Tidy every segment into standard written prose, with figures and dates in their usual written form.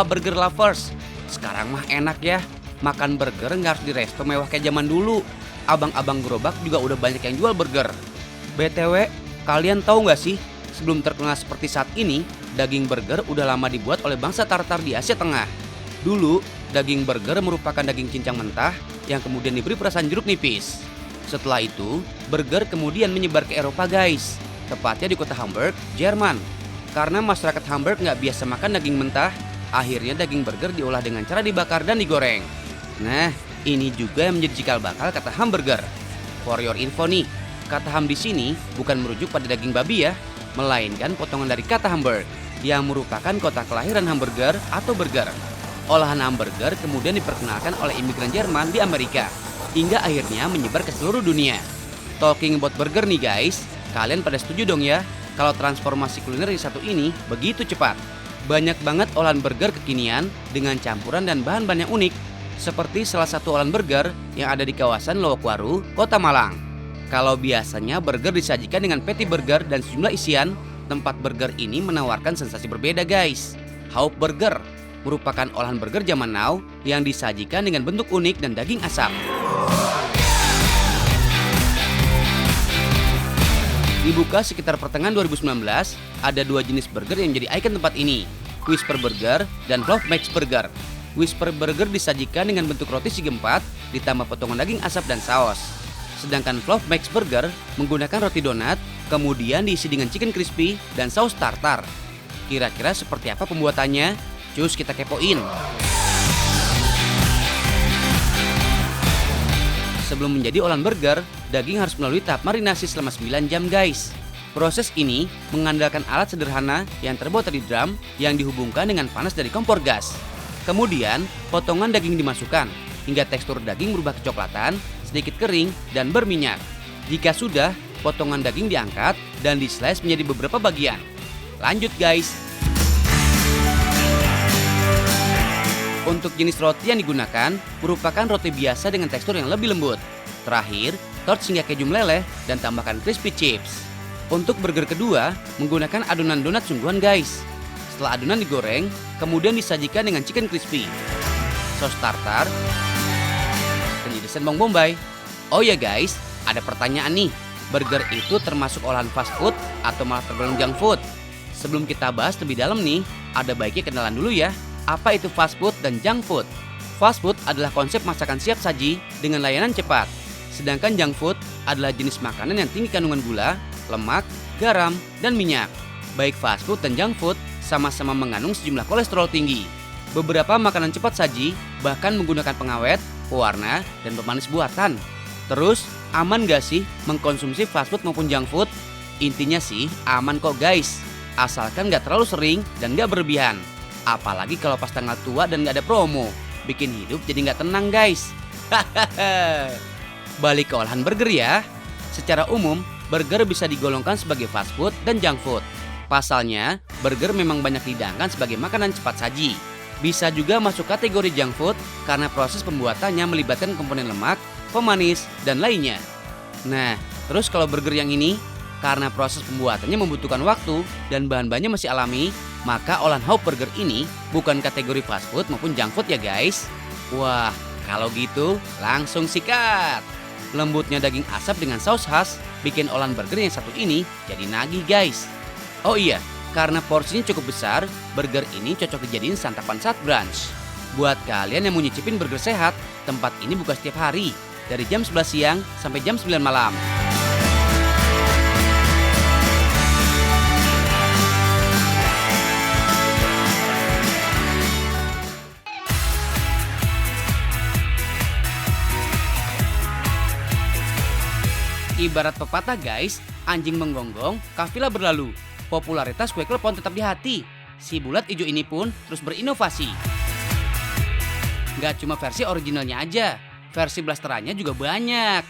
burger lovers. Sekarang mah enak ya, makan burger nggak harus di resto mewah kayak zaman dulu. Abang-abang gerobak juga udah banyak yang jual burger. BTW, kalian tahu nggak sih, sebelum terkenal seperti saat ini, daging burger udah lama dibuat oleh bangsa Tartar di Asia Tengah. Dulu, daging burger merupakan daging cincang mentah yang kemudian diberi perasan jeruk nipis. Setelah itu, burger kemudian menyebar ke Eropa guys, tepatnya di kota Hamburg, Jerman. Karena masyarakat Hamburg nggak biasa makan daging mentah, akhirnya daging burger diolah dengan cara dibakar dan digoreng. Nah, ini juga yang menjadi cikal bakal kata hamburger. For your info nih, kata ham di sini bukan merujuk pada daging babi ya, melainkan potongan dari kata Hamburg, yang merupakan kota kelahiran hamburger atau burger. Olahan hamburger kemudian diperkenalkan oleh imigran Jerman di Amerika, hingga akhirnya menyebar ke seluruh dunia. Talking about burger nih guys, kalian pada setuju dong ya, kalau transformasi kuliner di satu ini begitu cepat. Banyak banget olahan burger kekinian dengan campuran dan bahan-bahan yang unik, seperti salah satu olahan burger yang ada di kawasan Lowokwaru, Kota Malang. Kalau biasanya burger disajikan dengan patty burger dan sejumlah isian, tempat burger ini menawarkan sensasi berbeda guys. Haup Burger merupakan olahan burger zaman now yang disajikan dengan bentuk unik dan daging asap. Dibuka sekitar pertengahan 2019, ada dua jenis burger yang menjadi ikon tempat ini, Whisper Burger dan Fluff Max Burger. Whisper Burger disajikan dengan bentuk roti segi empat ditambah potongan daging asap dan saus. Sedangkan Fluff Max Burger menggunakan roti donat, kemudian diisi dengan chicken crispy dan saus tartar. Kira-kira seperti apa pembuatannya? Cus kita kepoin. Sebelum menjadi olahan burger, daging harus melalui tahap marinasi selama 9 jam guys. Proses ini mengandalkan alat sederhana yang terbuat dari drum yang dihubungkan dengan panas dari kompor gas. Kemudian, potongan daging dimasukkan hingga tekstur daging berubah kecoklatan, sedikit kering, dan berminyak. Jika sudah, potongan daging diangkat dan di-slice menjadi beberapa bagian. Lanjut guys. Untuk jenis roti yang digunakan merupakan roti biasa dengan tekstur yang lebih lembut. Terakhir, torch hingga keju meleleh dan tambahkan crispy chips. Untuk burger kedua, menggunakan adonan donat sungguhan guys. Setelah adonan digoreng, kemudian disajikan dengan chicken crispy, saus tartar, dan irisan bawang bombay. Oh ya guys, ada pertanyaan nih, burger itu termasuk olahan fast food atau malah tergolong junk food? Sebelum kita bahas lebih dalam nih, ada baiknya kenalan dulu ya, apa itu fast food dan junk food? Fast food adalah konsep masakan siap saji dengan layanan cepat. Sedangkan junk food adalah jenis makanan yang tinggi kandungan gula, lemak, garam, dan minyak. Baik fast food dan junk food sama-sama mengandung sejumlah kolesterol tinggi. Beberapa makanan cepat saji bahkan menggunakan pengawet, pewarna, dan pemanis buatan. Terus, aman gak sih mengkonsumsi fast food maupun junk food? Intinya sih aman kok guys, asalkan gak terlalu sering dan gak berlebihan. Apalagi kalau pas tanggal tua dan gak ada promo, bikin hidup jadi gak tenang guys. Balik ke olahan burger ya. Secara umum, burger bisa digolongkan sebagai fast food dan junk food. Pasalnya, burger memang banyak dihidangkan sebagai makanan cepat saji. Bisa juga masuk kategori junk food karena proses pembuatannya melibatkan komponen lemak, pemanis, dan lainnya. Nah, terus kalau burger yang ini, karena proses pembuatannya membutuhkan waktu dan bahan-bahannya masih alami, maka olahan Haup Burger ini bukan kategori fast food maupun junk food ya guys. Wah, kalau gitu langsung sikat. Lembutnya daging asap dengan saus khas bikin olahan burger yang satu ini jadi nagih guys. Oh iya, karena porsinya cukup besar, burger ini cocok dijadiin santapan saat brunch. Buat kalian yang mau nyicipin burger sehat, tempat ini buka setiap hari, dari jam 11 siang sampai jam 9 malam. Ibarat pepatah guys, anjing menggonggong, kafilah berlalu. Popularitas kue klepon tetap di hati. Si bulat ijo ini pun terus berinovasi. Gak cuma versi originalnya aja, versi blasterannya juga banyak.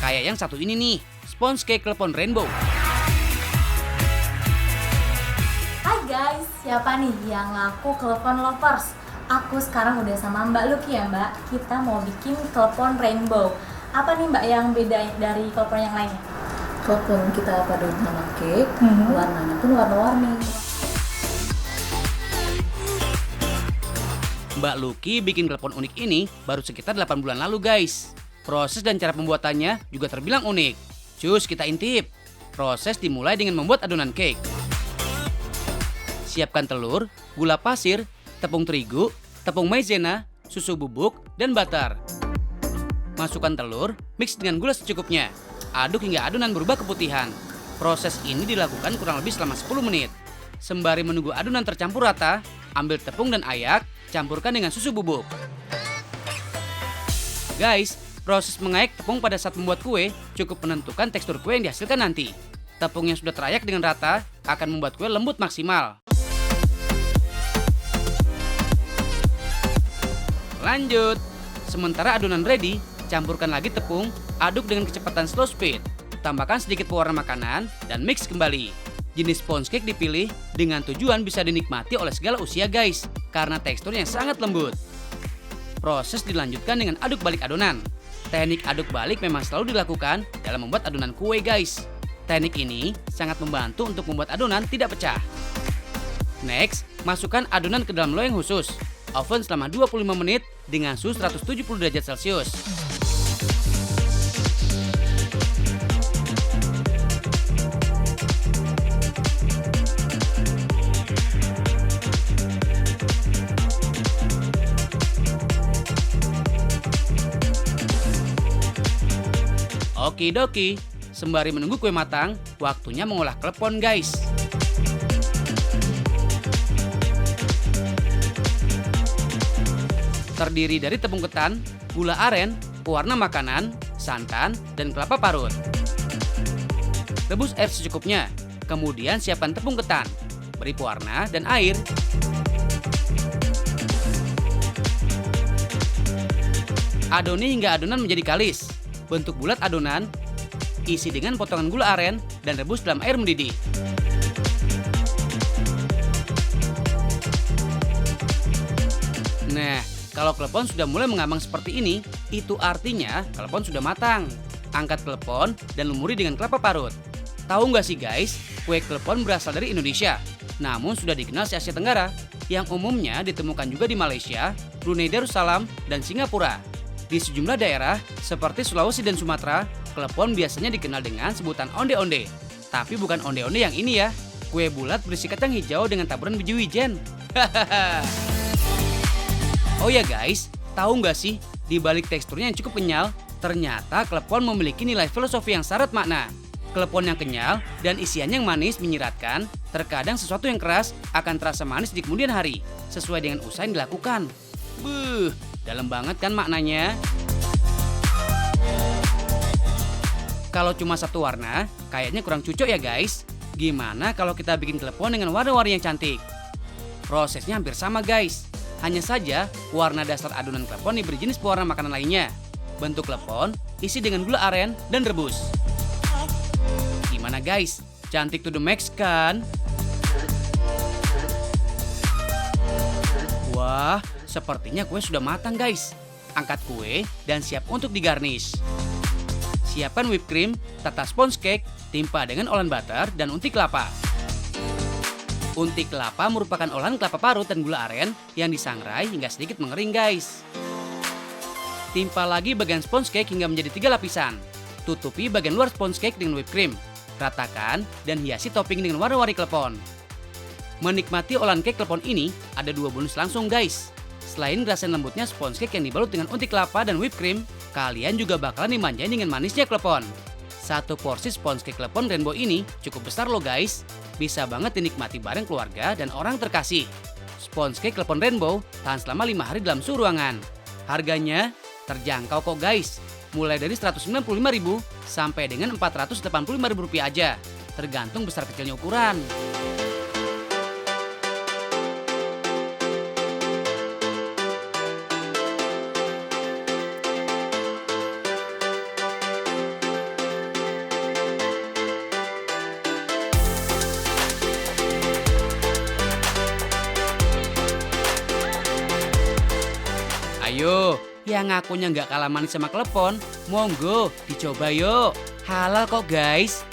Kayak yang satu ini nih, Sponge Cake Klepon Rainbow. Hai guys, siapa nih yang ngaku klepon lovers? Aku sekarang udah sama Mbak Lucky ya Mbak. Kita mau bikin klepon rainbow. Apa nih Mbak yang beda dari klepon yang lainnya? Klepon kita paduin sama cake, warnanya pun warna-warni. Mbak Lucky bikin klepon unik ini baru sekitar 8 bulan lalu guys. Proses dan cara pembuatannya juga terbilang unik. Cus, kita intip. Proses dimulai dengan membuat adonan cake. Siapkan telur, gula pasir, tepung terigu, tepung maizena, susu bubuk, dan butter. Masukkan telur, mix dengan gula secukupnya. Aduk hingga adonan berubah keputihan. Proses ini dilakukan kurang lebih selama 10 menit. Sembari menunggu adonan tercampur rata, ambil tepung dan ayak, campurkan dengan susu bubuk. Guys, proses mengayak tepung pada saat membuat kue cukup menentukan tekstur kue yang dihasilkan nanti. Tepung yang sudah terayak dengan rata akan membuat kue lembut maksimal. Lanjut. Sementara adonan ready, campurkan lagi tepung, aduk dengan kecepatan slow speed. Tambahkan sedikit pewarna makanan dan mix kembali. Jenis sponge cake dipilih dengan tujuan bisa dinikmati oleh segala usia guys, karena teksturnya sangat lembut. Proses dilanjutkan dengan aduk balik adonan. Teknik aduk balik memang selalu dilakukan dalam membuat adonan kue guys. Teknik ini sangat membantu untuk membuat adonan tidak pecah. Next, masukkan adonan ke dalam loyang khusus. Oven selama 25 menit dengan suhu 170 derajat Celcius. Okidoki, sembari menunggu kue matang, waktunya mengolah klepon guys. Terdiri dari tepung ketan, gula aren, pewarna makanan, santan, dan kelapa parut. Rebus air secukupnya, kemudian siapkan tepung ketan, beri pewarna dan air. Adoni hingga adonan menjadi kalis. Bentuk bulat adonan, isi dengan potongan gula aren dan rebus dalam air mendidih. Nah, kalau klepon sudah mulai mengambang seperti ini, itu artinya klepon sudah matang. Angkat klepon dan lumuri dengan kelapa parut. Tahu nggak sih guys, kue klepon berasal dari Indonesia, namun sudah dikenal se Asia Tenggara, yang umumnya ditemukan juga di Malaysia, Brunei Darussalam, dan Singapura. Di sejumlah daerah seperti Sulawesi dan Sumatera, klepon biasanya dikenal dengan sebutan onde-onde. Tapi bukan onde-onde yang ini ya, kue bulat berisi kacang hijau dengan taburan biji wijen. Oh ya guys, tahu nggak sih, di balik teksturnya yang cukup kenyal, ternyata klepon memiliki nilai filosofi yang syarat makna. Klepon yang kenyal dan isiannya yang manis menyiratkan, terkadang sesuatu yang keras akan terasa manis di kemudian hari, sesuai dengan usaha yang dilakukan. Dalam banget kan maknanya? Kalau cuma satu warna, kayaknya kurang cocok ya guys. Gimana kalau kita bikin klepon dengan warna-warni yang cantik? Prosesnya hampir sama guys. Hanya saja, warna dasar adonan klepon diberi jenis pewarna makanan lainnya. Bentuk klepon, isi dengan gula aren dan rebus. Gimana guys? Cantik to the max kan? Wah, sepertinya kue sudah matang guys. Angkat kue dan siap untuk digarnish. Siapkan whipped cream, tata sponge cake, timpa dengan olahan butter dan unti kelapa. Unti kelapa merupakan olahan kelapa parut dan gula aren yang disangrai hingga sedikit mengering guys. Timpa lagi bagian sponge cake hingga menjadi 3 lapisan. Tutupi bagian luar sponge cake dengan whipped cream. Ratakan dan hiasi topping dengan warna-warni klepon. Menikmati olahan cake klepon ini, ada 2 bonus langsung guys. Selain ngerasain lembutnya sponge cake yang dibalut dengan unti kelapa dan whipped cream, kalian juga bakalan dimanjain dengan manisnya klepon. Satu porsi sponge cake klepon rainbow ini cukup besar loh guys. Bisa banget dinikmati bareng keluarga dan orang terkasih. Sponge cake klepon rainbow tahan selama 5 hari dalam suhu ruangan. Harganya terjangkau kok guys. Mulai dari Rp195.000 sampai dengan Rp485.000 aja. Tergantung besar kecilnya ukuran. Ayo, yang ngakunya nggak kalah manis sama klepon, monggo dicoba yuk. Halal kok guys.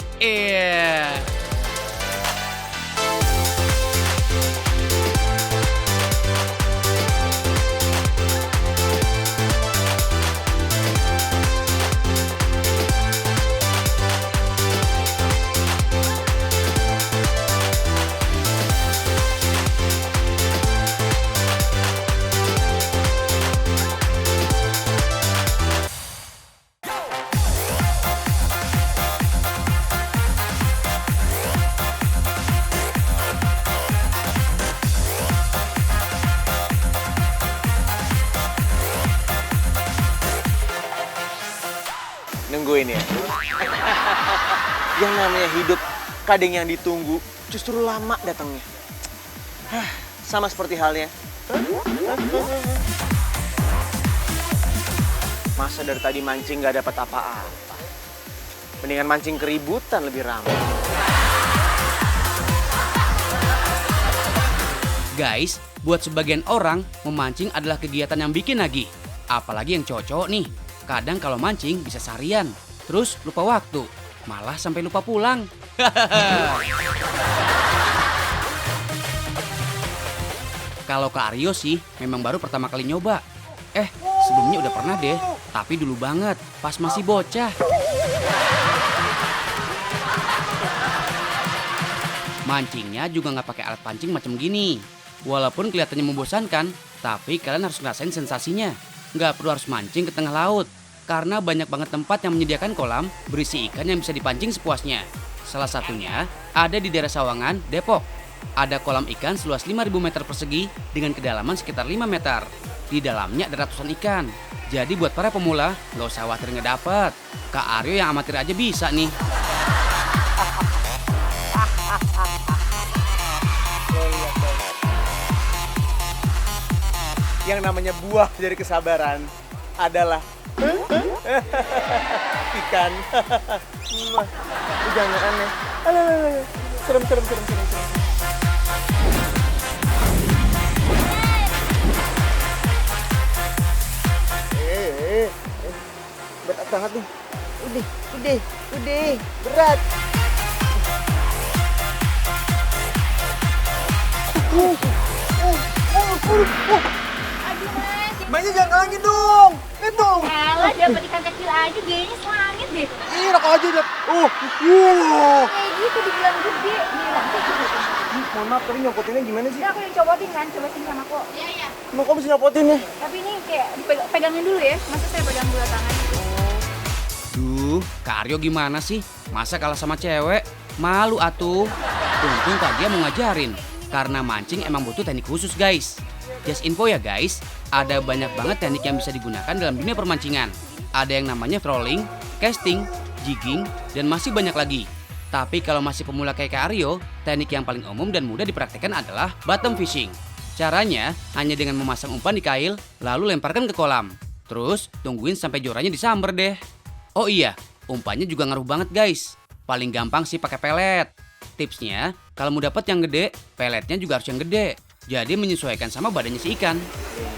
ini ya. Yang namanya hidup, kadang yang ditunggu justru lama datangnya. Sama seperti halnya. Masa dari tadi mancing gak dapat apa-apa. Mendingan mancing keributan lebih ramai. Guys, buat sebagian orang, memancing adalah kegiatan yang bikin nagih. Apalagi yang cowok-cowok nih. Kadang kalau mancing bisa seharian, terus lupa waktu. Malah sampai lupa pulang. Kalau ke Aryo sih, memang baru pertama kali nyoba. Sebelumnya udah pernah deh, tapi dulu banget, pas masih bocah. Mancingnya juga nggak pakai alat pancing macam gini. Walaupun kelihatannya membosankan, tapi kalian harus ngerasain sensasinya. Nggak perlu harus mancing ke tengah laut, karena banyak banget tempat yang menyediakan kolam berisi ikan yang bisa dipancing sepuasnya. Salah satunya ada di daerah Sawangan, Depok. Ada kolam ikan seluas 5.000 meter persegi dengan kedalaman sekitar 5 meter. Di dalamnya ada ratusan ikan. Jadi buat para pemula, nggak usah khawatir nggak dapet. Kak Aryo yang amatir aja bisa nih. Yang namanya buah dari kesabaran adalah ikan. Jangan aneh. Serem. Berat banget nih. Udah. Berat. Mainnya jangan ngalangin dong. Itu. Alah, dapat ikan kecil aja kayaknya selangit deh. Ih, enak aja deh. Kayak gitu dibilang gede. Nih, lantai juga. Mohon maaf, tadi nyopotinnya gimana sih? Udah aku yang copotin kan, coba sini sama aku. Iya. Emang kok bisa nyopotin ya? Tapi ini kayak pegangin dulu ya. Masa saya pegang dua tangan? Duh, Kak Aryo gimana sih? Masa kalah sama cewek? Malu atuh. Untung Kak Gia mau ngajarin. Karena mancing emang butuh teknik khusus guys. Just info ya guys, ada banyak banget teknik yang bisa digunakan dalam dunia permancingan. Ada yang namanya trolling, casting, jigging, dan masih banyak lagi. Tapi kalau masih pemula kayak Kak Aryo, teknik yang paling umum dan mudah dipraktikkan adalah bottom fishing. Caranya hanya dengan memasang umpan di kail, lalu lemparkan ke kolam. Terus tungguin sampai jorannya disamber deh. Oh iya, umpannya juga ngaruh banget guys. Paling gampang sih pakai pelet. Tipsnya, kalau mau dapat yang gede, peletnya juga harus yang gede. Jadi menyesuaikan sama badannya si ikan.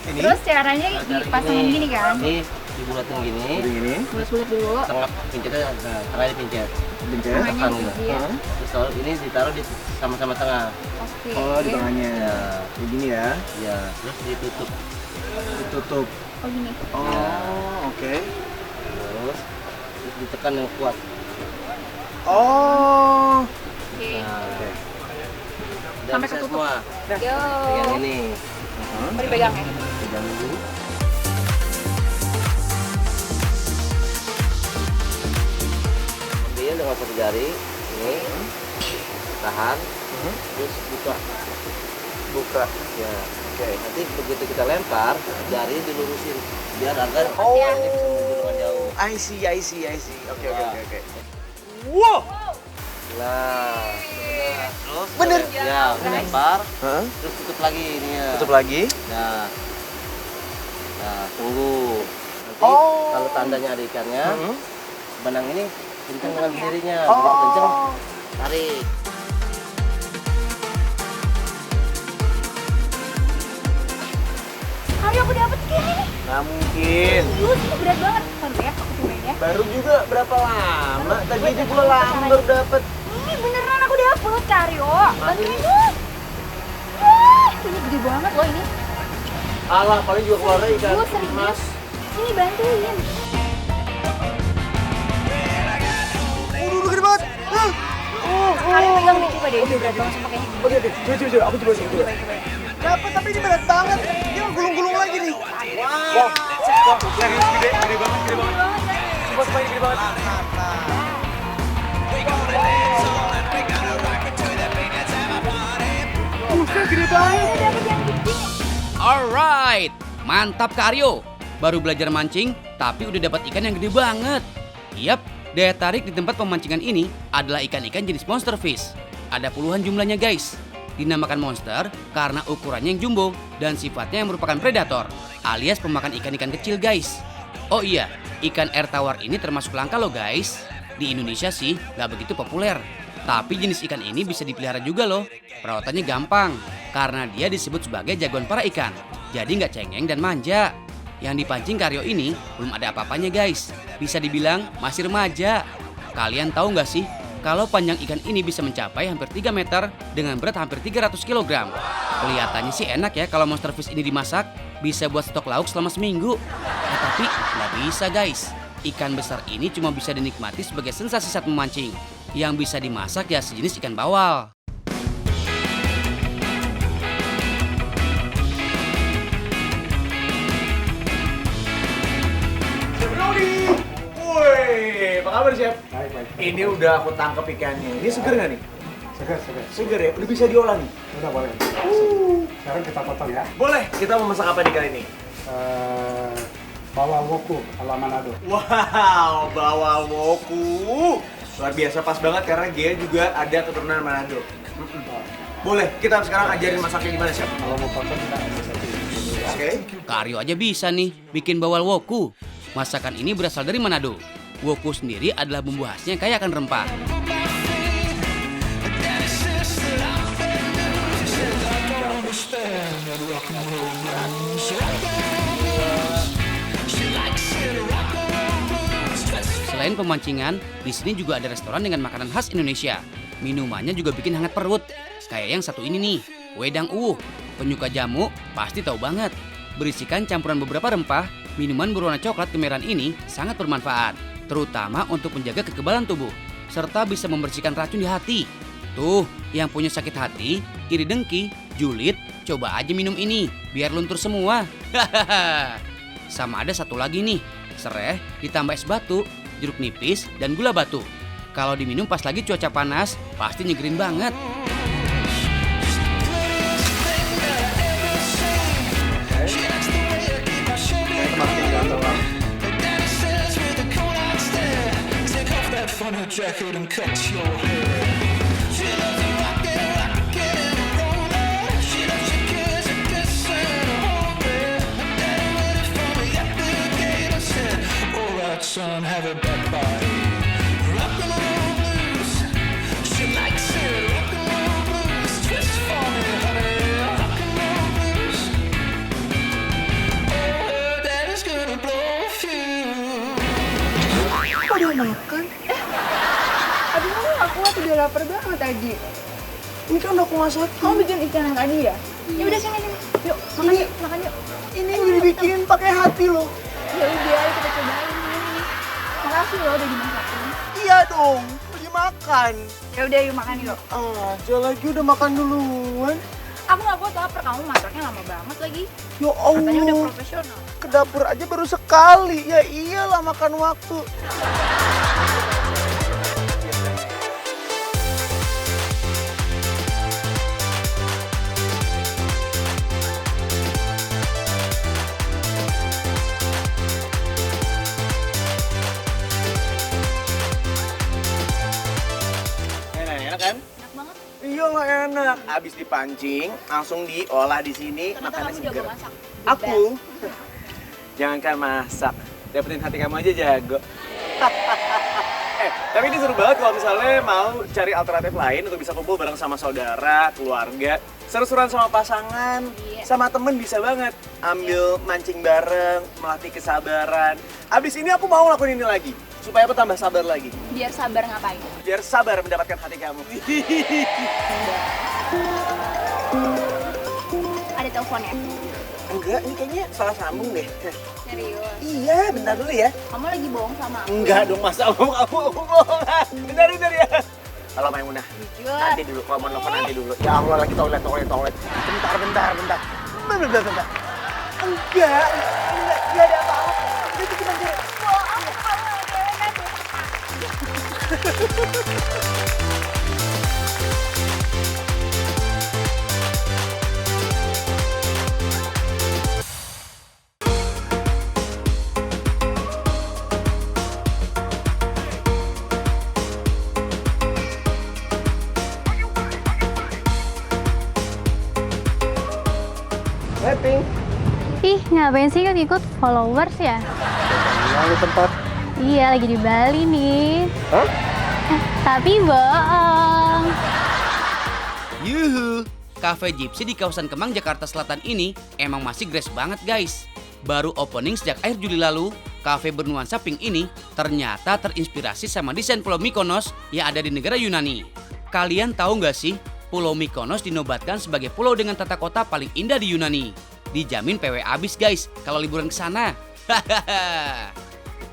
Terus caranya dipasangin gini kan? Ini dibulatin gini. Bulat-bulat dulu. Tengah pincetnya, tengah dipincet. Tengahnya Tekan. iya. Terus kalau ini ditaruh di sama-sama tengah. Oke. Oh, di tengahnya. Kayak gini ya. Ya, terus ditutup. Ditutup. Oh gini. Oh, oke. Terus ditekan yang kuat. Oh. Oke. Nah, Oke. udah Sampai bisa ketutup. semua. Yo. Yang ini. Mau dipegang ya? Pegang dulu. Ambil dengan satu jari. Ini. Tahan. Terus buka. Buka. Ya. Oke. Nanti begitu kita lempar, jari dilurusin. Biar agar Oh. ini bisa menuju dengan jauh. I see. Oke. Wow. Nah, terus Bener. Ya, lempar, Hah? terus tutup lagi ini ya. Tutup lagi. Nah, tunggu. Nanti Oh. kalau tandanya ada ikannya, benang ini kenceng dengan sendirinya. Oh. Begitu kenceng, tarik. Hari aku dapet ikan ini. Nggak mungkin. Itu berat banget. Bentar ya, aku cobain ya. Baru juga berapa lama? Tadi aja gue lama baru dapet. Ini beneran aku dapet, Karyo. Bantuin Ini? dong. Ini gede banget loh ini. Alah, paling juga keluarnya ikan Serius. mas. Sini bantuin. Udah gede banget. Karyo pegang deh, coba deh. Ini berat banget sama kayaknya. Oke, coba. Aku coba. Dapat, tapi ini berat banget. Dia gulung-gulung lagi nih. Wow. Serius gede banget. Coba ini gede banget. Gede banget. Dapet yang gede. Alright, mantap Kak Aryo. Baru belajar mancing, tapi udah dapat ikan yang gede banget. Yap, daya tarik di tempat pemancingan ini adalah ikan-ikan jenis monster fish. Ada puluhan jumlahnya guys. Dinamakan monster karena ukurannya yang jumbo dan sifatnya yang merupakan predator, alias pemakan ikan-ikan kecil guys. Oh iya, ikan air tawar ini termasuk langka loh guys. Di Indonesia sih nggak begitu populer. Tapi jenis ikan ini bisa dipelihara juga loh. Perawatannya gampang, karena dia disebut sebagai jagoan para ikan. Jadi nggak cengeng dan manja. Yang dipancing Karyo ini belum ada apa-apanya guys. Bisa dibilang masih remaja. Kalian tahu nggak sih, kalau panjang ikan ini bisa mencapai hampir 3 meter dengan berat hampir 300 kg. Kelihatannya sih enak ya kalau monster fish ini dimasak. Bisa buat stok lauk selama seminggu. Tapi nggak bisa guys. Ikan besar ini cuma bisa dinikmati sebagai sensasi saat memancing. Yang bisa dimasak ya sejenis ikan bawal. Rodi! Woi, apa kabar Chef? Baik. Ini udah aku tangkap ikannya. Ini seger nggak nih? Segar. Seger ya? Udah bisa diolah nih? Udah boleh. Sekarang kita potong ya. Boleh, kita mau masak apa nih kali ini? Bawal woku ala Manado. Wow, bawal woku. Luar biasa, pas banget karena dia juga ada keturunan Manado. Boleh, kita sekarang ajarin masaknya gimana Chef? Kalau mau potong kita bisa Oke. Karyo aja bisa nih bikin bawal woku. Masakan ini berasal dari Manado. Woku sendiri adalah bumbu khasnya yang kaya akan rempah. Selain pemancingan, di sini juga ada restoran dengan makanan khas Indonesia. Minumannya juga bikin hangat perut. Kayak yang satu ini nih, wedang uwuh. Penyuka jamu pasti tahu banget. Berisikan campuran beberapa rempah, minuman berwarna coklat kemerahan ini sangat bermanfaat, terutama untuk menjaga kekebalan tubuh, serta bisa membersihkan racun di hati. Tuh, yang punya sakit hati, iri dengki, julid, coba aja minum ini, biar luntur semua. Sama ada satu lagi nih, sereh ditambah es batu, jeruk nipis, dan gula batu. Kalau diminum pas lagi cuaca panas, pasti nyegerin banget. Kok udah makan? Aduh, aku udah lapar banget tadi. Ini kan udah aku masakin. Kamu bikin ikan yang tadi ya? Ya udah sini. Yuk, makan yuk. Ini udah dibikin pakai hati loh. Ya udah, kita cobain. Makasih loh udah dimasakin. Iya dong, udah dimakan. Ya udah, yuk makan yuk. Aja lagi udah makan duluan. Aku nggak kuat lapar, kamu masaknya lama banget lagi. Ya Katanya udah Allah, profesional. ke dapur aja baru sekali. Ya iyalah makan waktu. Enak kan? Enak banget. Iya lah enak. Abis dipancing, langsung diolah di sini. Ternyata Makannya kamu jago seger. masak. Aku? Jangankan masak, dapetin hati kamu aja jago. Tapi ini seru banget kalau misalnya mau cari alternatif lain untuk bisa kumpul bareng sama saudara, keluarga, seru-seruan sama pasangan, Iya. sama temen bisa banget. Ambil mancing bareng, melatih kesabaran. Abis ini aku mau lakuin ini lagi, supaya aku tambah sabar lagi. Biar sabar ngapain? Biar sabar mendapatkan hati kamu. Ada teleponnya? Enggak, ini kayaknya salah sambung deh. Serius? Iya, bentar dulu ya. Kamu lagi bohong sama aku? Enggak dong, masa kamu bohongan. Bentar ya. Halo Maimunah. Jujur. Nanti dulu, kalau mau nelfon nanti dulu. Ya Allah, lagi toilet. Bentar. Bentar. Enggak ada apa-apa. Itu cuma cari. Ih, ngapain sih ikut followers ya? Lalu tempat. Iya, lagi di Bali nih. Hah? Tapi bohong. Yuhu, Cafe Gypsy di kawasan Kemang, Jakarta Selatan ini emang masih grace banget guys. Baru opening sejak akhir Juli lalu, cafe bernuansa pink ini ternyata terinspirasi sama desain Pulau Mykonos yang ada di negara Yunani. Kalian tahu nggak sih, Pulau Mykonos dinobatkan sebagai pulau dengan tata kota paling indah di Yunani. Dijamin PW abis guys kalau liburan ke sana. Hahaha.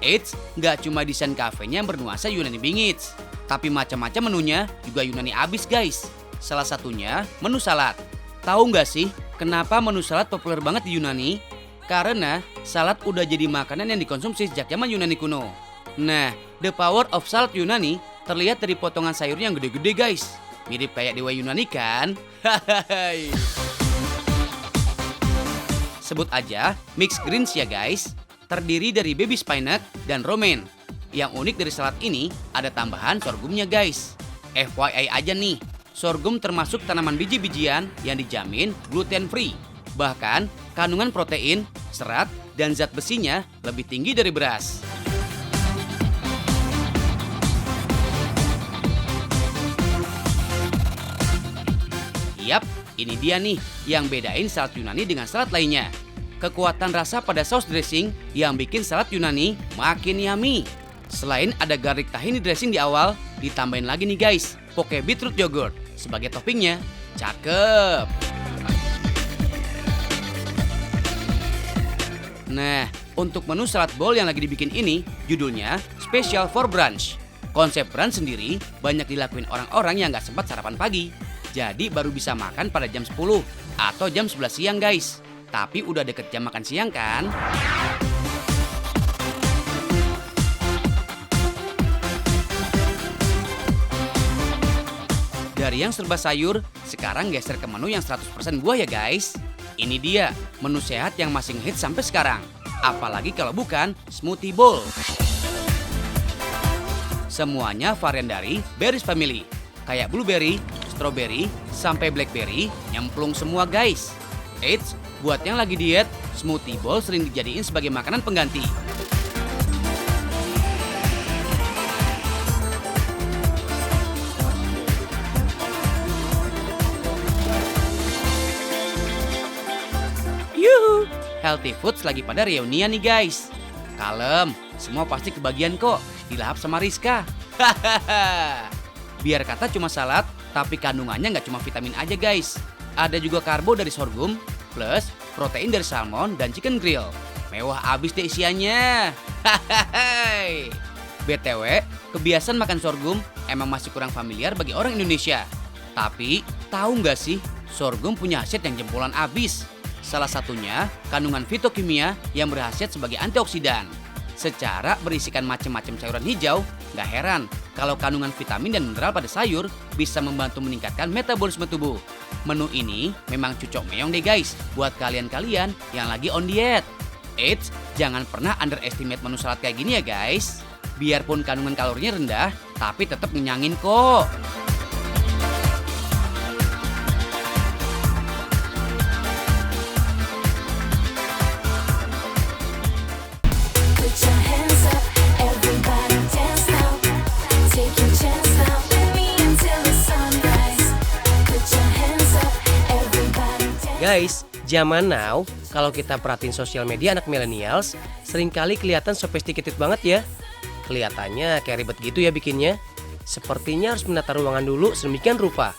Eits, nggak cuma desain kafenya yang bernuansa Yunani bingits, tapi macam-macam menunya juga Yunani abis guys. Salah satunya menu salad. Tahu nggak sih kenapa menu salad populer banget di Yunani? Karena salad udah jadi makanan yang dikonsumsi sejak zaman Yunani kuno. Nah, the power of salad Yunani terlihat dari potongan sayurnya yang gede-gede guys. Mirip kayak dewa Yunani kan? Hahaha. Sebut aja mixed greens ya guys. Terdiri dari baby spinach dan romaine. Yang unik dari salad ini ada tambahan sorghumnya guys. FYI aja nih, sorghum termasuk tanaman biji-bijian yang dijamin gluten free. Bahkan kandungan protein, serat, dan zat besinya lebih tinggi dari beras. Yap, ini dia nih yang bedain salad Yunani dengan salad lainnya. Kekuatan rasa pada saus dressing yang bikin salad Yunani makin yummy. Selain ada garlic tahini dressing di awal, ditambahin lagi nih guys, poke beetroot yogurt sebagai toppingnya. Cakep. Nah, untuk menu salad bowl yang lagi dibikin ini, judulnya Special for Brunch. Konsep brunch sendiri banyak dilakuin orang-orang yang nggak sempat sarapan pagi. Jadi baru bisa makan pada jam 10 atau jam 11 siang guys. Tapi udah deket jam makan siang kan? Dari yang serba sayur, sekarang geser ke menu yang 100% buah ya guys. Ini dia, menu sehat yang masih ngehits sampai sekarang. Apalagi kalau bukan smoothie bowl. Semuanya varian dari berries family. Kayak blueberry, strawberry, sampai blackberry, nyemplung semua guys. Eits, buat yang lagi diet, smoothie bowl sering dijadiin sebagai makanan pengganti. Yuhu, healthy foods lagi pada reunian nih guys. Kalem, semua pasti kebagian kok, dilahap sama Rizka. Hahaha. Biar kata cuma salad, tapi kandungannya nggak cuma vitamin aja guys. Ada juga karbo dari sorghum, plus protein dari salmon dan chicken grill. Mewah abis deh isiannya. Hahaha. BTW, kebiasaan makan sorghum emang masih kurang familiar bagi orang Indonesia. Tapi, tahu nggak sih, sorghum punya khasiat yang jempolan abis. Salah satunya, kandungan fitokimia yang berkhasiat sebagai antioksidan. Secara berisikan macam-macam sayuran hijau, nggak heran kalau kandungan vitamin dan mineral pada sayur bisa membantu meningkatkan metabolisme tubuh. Menu ini memang cocok meong deh guys buat kalian-kalian yang lagi on diet. Eits, jangan pernah underestimate menu salad kayak gini ya guys. Biarpun kandungan kalorinya rendah, tapi tetap ngenyangin kok. Guys, zaman now, kalau kita perhatiin sosial media anak millennials, seringkali kelihatan sophisticated banget ya. Kelihatannya kayak ribet gitu ya bikinnya. Sepertinya harus menata ruangan dulu sedemikian rupa.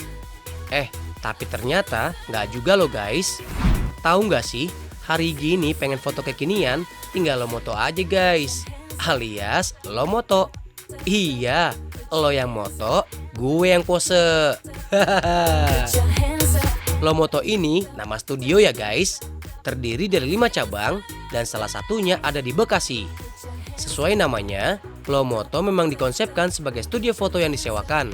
Tapi ternyata nggak juga loh guys. Tahu nggak sih, hari gini pengen foto kekinian, tinggal lo moto aja guys. Alias lo moto. Iya, lo yang moto, gue yang pose. Lomoto ini nama studio ya guys. Terdiri dari 5 cabang dan salah satunya ada di Bekasi. Sesuai namanya, Lomoto memang dikonsepkan sebagai studio foto yang disewakan.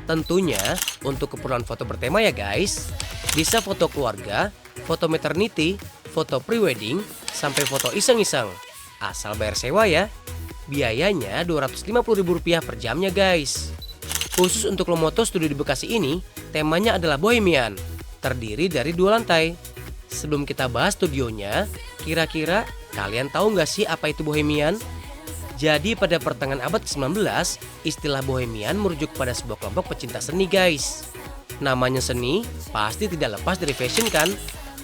Tentunya untuk keperluan foto bertema ya guys. Bisa foto keluarga, foto maternity, foto prewedding, sampai foto iseng-iseng. Asal bayar sewa ya. Biayanya Rp250.000 per jamnya guys. Khusus untuk Lomoto studio di Bekasi ini, temanya adalah bohemian. Terdiri dari 2 lantai. Sebelum kita bahas studionya, Kira-kira kalian tahu nggak sih apa itu bohemian? Jadi pada pertengahan abad ke-19, istilah bohemian merujuk pada sebuah kelompok pecinta seni guys. Namanya seni, pasti tidak lepas dari fashion kan?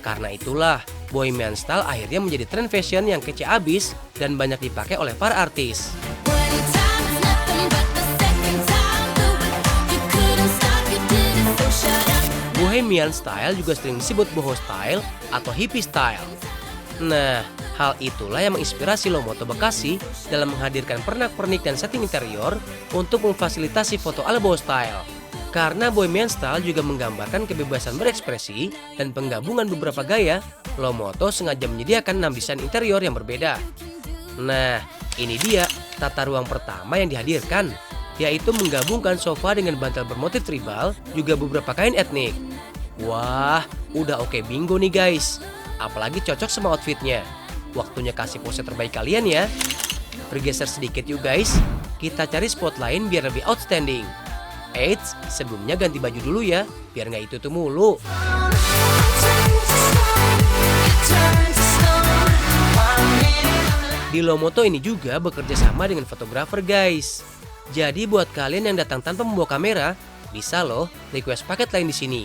Karena itulah, bohemian style akhirnya menjadi tren fashion yang kece abis dan banyak dipakai oleh para artis. Bohemian style juga sering disebut boho style atau hippie style. Nah, hal itulah yang menginspirasi Lomoto Bekasi dalam menghadirkan pernak-pernik dan setting interior untuk memfasilitasi foto ala boho style. Karena bohemian style juga menggambarkan kebebasan berekspresi dan penggabungan beberapa gaya, Lomoto sengaja menyediakan 6 desain interior yang berbeda. Nah, ini dia tata ruang pertama yang dihadirkan, yaitu menggabungkan sofa dengan bantal bermotif tribal, juga beberapa kain etnik. Wah, udah oke bingo nih guys. Apalagi cocok sama outfitnya. Waktunya kasih pose terbaik kalian ya. Bergeser sedikit yuk guys. Kita cari spot lain biar lebih outstanding. Eits, sebelumnya ganti baju dulu ya, biar nggak itu mulu. Di Lomoto ini juga bekerja sama dengan fotografer guys. Jadi buat kalian yang datang tanpa membawa kamera, bisa loh request paket lain di sini.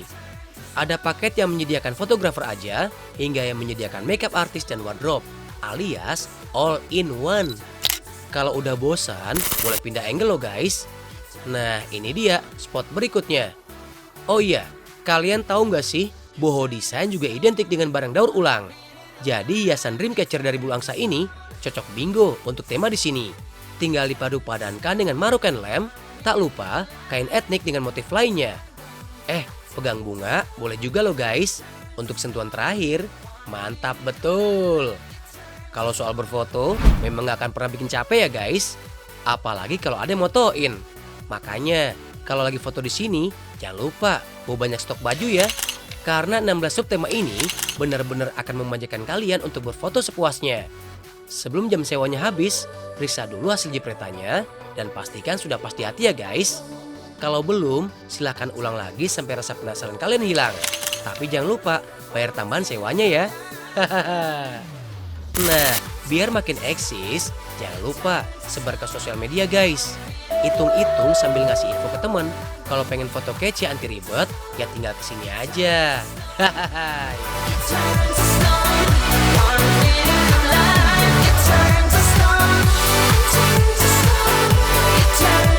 Ada paket yang menyediakan fotografer aja, hingga yang menyediakan makeup artist dan wardrobe, alias all in one. Kalau udah bosan, boleh pindah angle loh guys. Nah, ini dia spot berikutnya. Oh iya, kalian tahu nggak sih, boho desain juga identik dengan barang daur ulang. Jadi hiasan Dreamcatcher dari Bulu Angsa ini cocok bingo untuk tema di sini. Tinggal dipadu padankan dengan Marocan lamp, tak lupa kain etnik dengan motif lainnya. Pegang bunga boleh juga loh guys. Untuk sentuhan terakhir, mantap betul. Kalau soal berfoto, memang gak akan pernah bikin capek ya guys. Apalagi kalau ada yang motoin. Makanya, kalau lagi foto di sini, jangan lupa bawa banyak stok baju ya. Karena 16 subtema ini benar-benar akan memanjakan kalian untuk berfoto sepuasnya. Sebelum jam sewanya habis, periksa dulu hasil jepretannya dan pastikan sudah pasti hati ya guys. Kalau belum, silahkan ulang lagi sampai rasa penasaran kalian hilang. Tapi jangan lupa bayar tambahan sewanya ya. Nah, biar makin eksis, jangan lupa sebar ke sosial media guys. Hitung-hitung sambil ngasih info ke temen. Kalau pengen foto kece anti ribet, ya tinggal kesini aja. Hahaha.